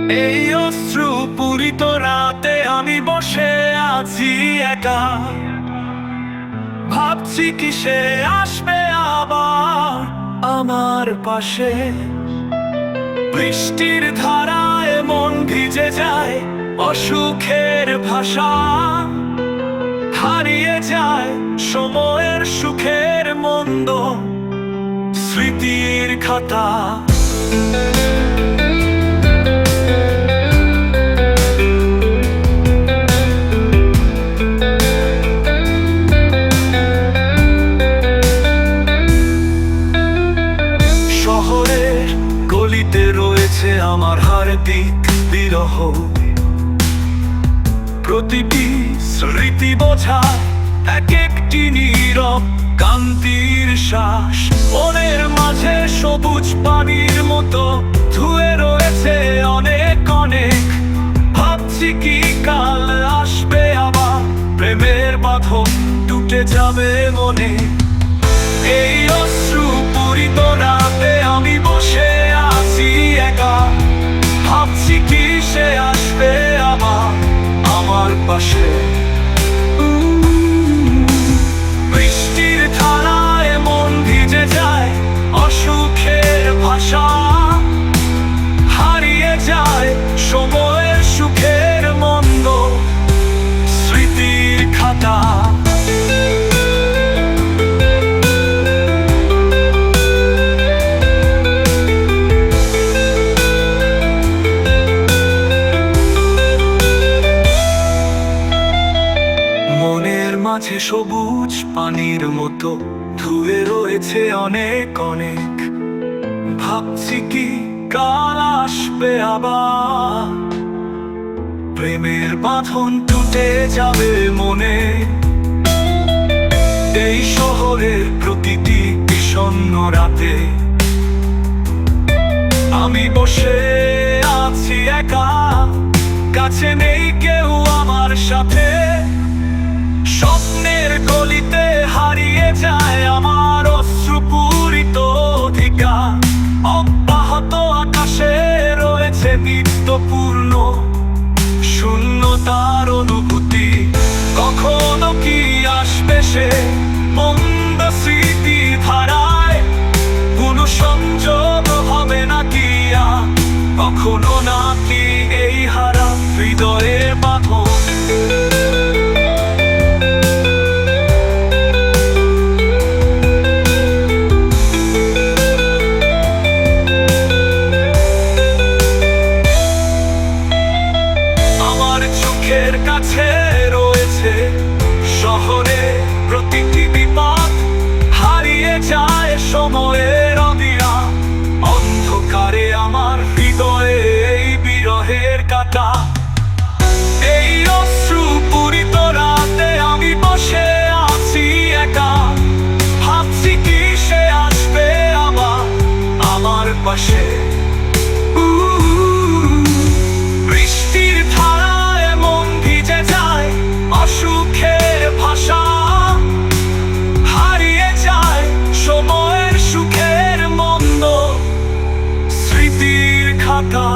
এই অশ্রু পূরিত রাতে আমি বসে আছি একা, ভাবছি কি সে আসবে আবার আমার পাশে। বৃষ্টির ধারায় মন ভিজে যায়, অসুখের ভাষা হারিয়ে যায় সময়ের সুখের মন্দ স্মৃতির খাতা। শহরের গলিতে রয়েছে আমার হার্দিক বিরহ, প্রতিটি স্মৃতি বোঝা এক একটি নীরব কান্তির শ্বাস। মনের মাঝে সবুজ পানির মতো ধুয়ে রয়েছে অনেক অনেক, ভাবছি কি কাল আসবে আবার প্রেমের বাঁধন টুটে যাবে মনে। এই অশ্রু পূরিত রাতে আমি বসে আছি একা, ভাবছি কি সে আসবে আবার আমার পাশে। বৃষ্টির ধারায় মন ভিজে যায়, অসুখের ভাষা হারিয়ে যায় সময়ের সুখের মন্দ স্মৃতির খাতা। মনের মাঝে সবুজ পানির মতো ধুয়ে রয়েছে অনেক অনেক, ভাবছি কি কাল আসবে আবার প্রেমের বাঁধন টুটে যাবে মনে। এই শহরের প্রতিটি বিষণ্ণ রাতে আমি বসে আছি একা, কাছে নেই কেউ আমার সাথে। স্বপ্নের গলিতে হারিয়ে যায় আমার অশ্রুপূরিত অধিকার, অব্যাহত আকাশে রয়েছে নিত্যপূর্ণ শূন্যতার অনুভূতি। কখনো কি আসবে সে মন্দ স্মৃতি ধারায়, কোনো সংযোগ হবে নাকি কখনো নাকি এই হারা হৃদয়ের বাঁধন। চোখের কাছে রয়েছে শহরে প্রতিটি বিপদ, হারিয়ে যায় সময়ের অদিয়া। অন্ধকারে আমার হৃদয়ে এই বিরহের কাটা। এই অশ্রু পূরিত রাতে আমি বসে আছি একা, ভাবছি কি সে আসবে আবার আমার পাশে। বৃষ্টির ধারায় মন ভিজে যায়, অসুখের ভাষা হারিয়ে যায় সময়ের সুখের মন্দ স্মৃতির খাতা।